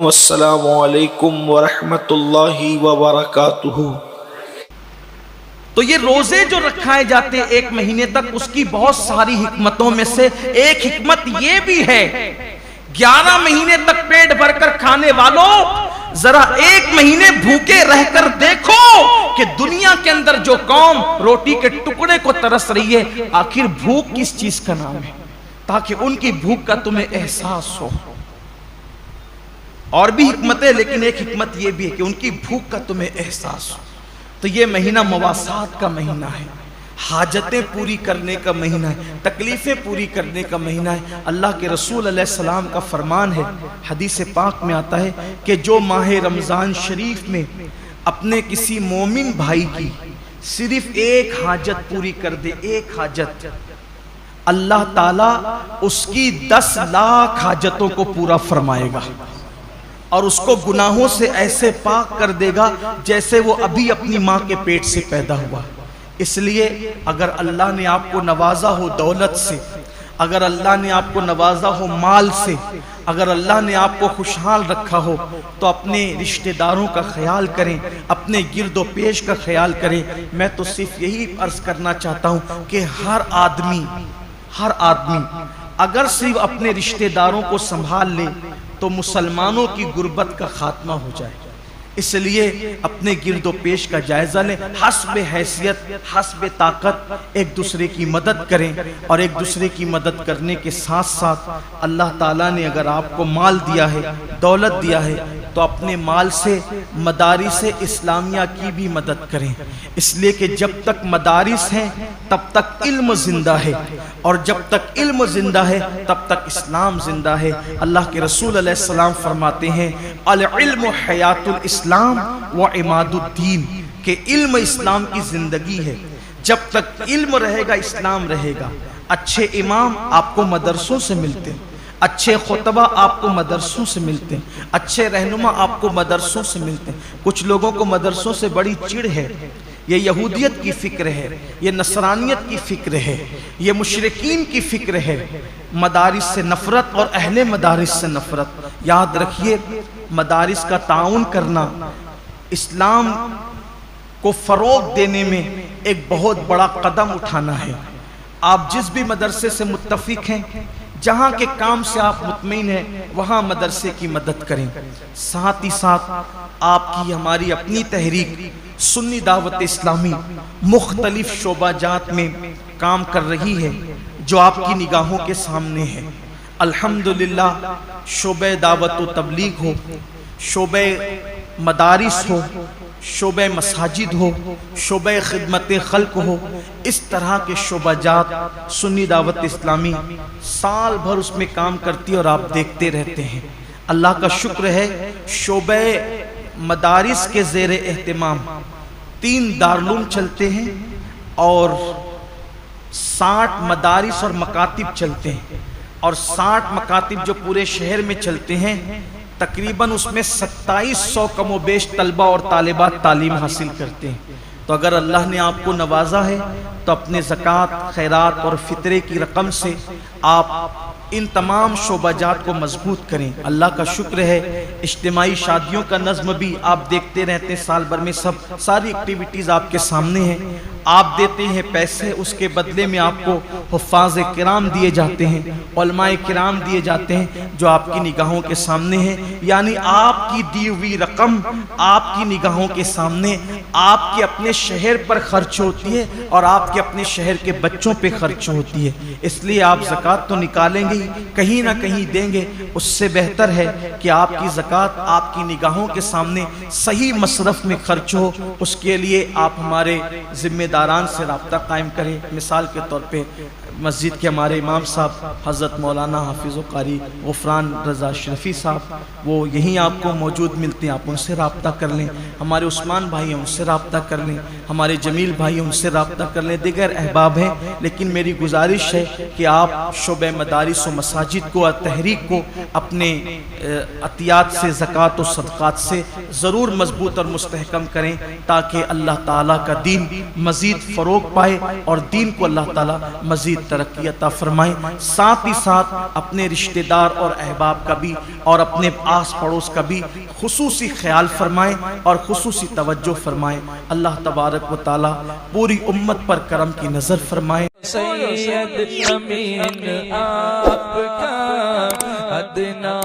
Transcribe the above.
والسلام علیکم ورحمۃ اللہ وبرکاتہ۔ تو یہ روزے جو رکھائے جاتے ہیں ایک مہینے تک، اس کی بہت ساری حکمتوں میں سے ایک حکمت یہ بھی ہے، 11 مہینے تک پیٹ بھر کر کھانے والوں ذرا ایک مہینے بھوکے رہ کر دیکھو کہ دنیا کے اندر جو قوم روٹی کے ٹکڑے کو ترس رہی ہے، آخر بھوک کس چیز کا نام ہے، تاکہ ان کی بھوک کا تمہیں احساس ہو۔ اور بھی حکمتیں، لیکن ایک حکمت یہ بھی ہے کہ ان کی بھوک کا تمہیں احساس ہو۔ تو یہ مہینہ مواسات کا مہینہ ہے، حاجتیں پوری کرنے کا مہینہ ہے، تکلیفیں پوری کرنے کا مہینہ ہے۔ اللہ کے رسول علیہ السلام کا فرمان ہے، حدیث پاک میں آتا ہے کہ جو ماہ رمضان شریف میں اپنے کسی مومن بھائی کی صرف ایک حاجت پوری کر دے، ایک حاجت، اللہ تعالیٰ اس کی 10 لاکھ حاجتوں کو پورا فرمائے گا اور اس کو گناہوں سے ایسے پاک کر دے گا جیسے وہ ابھی اپنی ماں کے پیٹ سے پیدا ہوا۔ اس لیے اگر اللہ نے آپ کو نوازا ہو دولت سے، اگر اللہ نے آپ کو نوازا ہو مال سے، اگر اللہ نے آپ کو خوشحال رکھا ہو، تو اپنے رشتہ داروں کا خیال کریں، اپنے گرد و پیش کا خیال کریں۔ میں تو صرف یہی عرض کرنا چاہتا ہوں کہ ہر آدمی اگر صرف اپنے رشتہ داروں کو سنبھال لے تو مسلمانوں کی غربت کا خاتمہ ہو جائے۔ اس لیے اپنے گرد و پیش کا جائزہ لیں، حسب حیثیت، حسب طاقت ایک دوسرے کی مدد کریں، اور ایک دوسرے کی مدد کرنے کے ساتھ ساتھ اللہ تعالیٰ نے اگر آپ کو مال دیا ہے، دولت دیا ہے، تو اپنے مال سے مدارس اسلامیہ کی بھی مدد کریں۔ اس لیے کہ جب تک مدارس ہیں تب تک علم زندہ ہے، اور جب تک علم زندہ ہے تب تک اسلام زندہ ہے۔ اللہ کے رسول علیہ السلام فرماتے ہیں العلم حیات الاسلام و عماد الدین، کہ علم اسلام کی زندگی ہے، جب تک علم رہے گا اسلام رہے گا۔ اچھے امام آپ کو مدرسوں سے ملتے ہیں، اچھے خطبہ آپ کو مدرسوں سے ملتے ہیں، اچھے رہنما آپ کو مدرسوں سے ملتے ہیں۔ کچھ لوگوں کو مدرسوں سے بڑی چڑ ہے، یہ یہودیت کی فکر ہے، یہ نصرانیت کی فکر ہے، یہ مشرکین کی فکر ہے، مدارس سے نفرت اور اہل مدارس سے نفرت۔ یاد رکھیے، مدارس کا تعاون کرنا اسلام کو فروغ دینے میں ایک بہت بڑا قدم اٹھانا ہے۔ آپ جس بھی مدرسے سے متفق ہیں، جہاں کے کام سے آپ مطمئن ہیں، وہاں مدرسے کی مدد کریں۔ ساتھ ہی ساتھ آپ کی ہماری اپنی تحریک سنی دعوت اسلامی مختلف شعبہ جات میں کام کر رہی ہے، جو آپ کی نگاہوں کے سامنے ہے۔ الحمدللہ شعبہ دعوت و تبلیغ ہو، شعبہ مدارس ہو، شعبہ مساجد ہو، شعبہ خدمت خلق ہو، اس طرح کے شعبہ جات سنی دعوت اسلامی سال بھر اس میں کام کرتی ہے، اور آپ دیکھتے رہتے ہیں۔ اللہ کا شکر ہے، شعبہ مدارس کے زیر اہتمام 3 دارالعلوم چلتے ہیں، اور 60 مدارس اور مکاتب چلتے ہیں، اور 60 مکاتب جو پورے شہر میں چلتے ہیں، تقریباً اس میں 2700 کم و بیش طلبہ اور طالبات تعلیم حاصل کرتے ہیں۔ تو اگر اللہ نے آپ کو نوازا ہے تو اپنے زکوٰۃ، خیرات اور فطرے کی رقم سے آپ ان تمام شعبہ جات کو مضبوط کریں۔ اللہ کا شکر ہے، اجتماعی شادیوں کا نظم بھی آپ دیکھتے رہتے ہیں، سال بھر میں ساری ایکٹیویٹیز آپ کے سامنے ہیں۔ آپ دیتے ہیں پیسے، اس کے بدلے میں آپ کو حفاظ کرام دیے جاتے ہیں، علماء کرام دیے جاتے ہیں، جو آپ کی نگاہوں کے سامنے ہیں۔ یعنی آپ کی دی ہوئی رقم آپ کی نگاہوں کے سامنے آپ کے اپنے شہر پر خرچ ہوتی ہے، اور آپ کے اپنے شہر کے بچوں پہ خرچ ہوتی ہے۔ اس لیے آپ زکوٰۃ تو نکالیں گے، کہیں نہ کہیں دیں گے۔ اس سے بہتر ہے کہ آپ کی زکوٰۃ آپ کی نگاہوں کے سامنے صحیح مصرف میں خرچ ہو۔ اس کے لیے آپ ہمارے ذمہ داران سے رابطہ قائم کریں۔ مثال کے طور پہ مسجد کے ہمارے امام صاحب حضرت مولانا حافظ و قاری غفران رضا اشرفی صاحب، وہ یہیں آپ کو موجود ملتے ہیں، آپ ان سے رابطہ کر لیں۔ ہمارے عثمان بھائی ہیں، ان سے رابطہ کر لیں۔ ہمارے جمیل بھائی ہیں، ان سے رابطہ کر لیں۔ دیگر احباب ہیں، لیکن میری گزارش ہے کہ آپ شعبہ مدارس و مساجد کو اور تحریک کو اپنے عطیات سے، زکوٰۃ و صدقات سے ضرور مضبوط اور مستحکم کریں، تاکہ اللہ تعالیٰ کا دین مزید فروغ پائے اور دین کو اللہ تعالیٰ مزید ترقی عطا فرمائے، ساتھ ہی ساتھ اپنے رشتہ دار اور احباب کا بھی اور اپنے آس پڑوس کا بھی خصوصی خیال فرمائے اور خصوصی توجہ فرمائے۔ اللہ تبارک و تعالی پوری امت پر کرم کی نظر فرمائے۔ سید امین آپ کا ادنا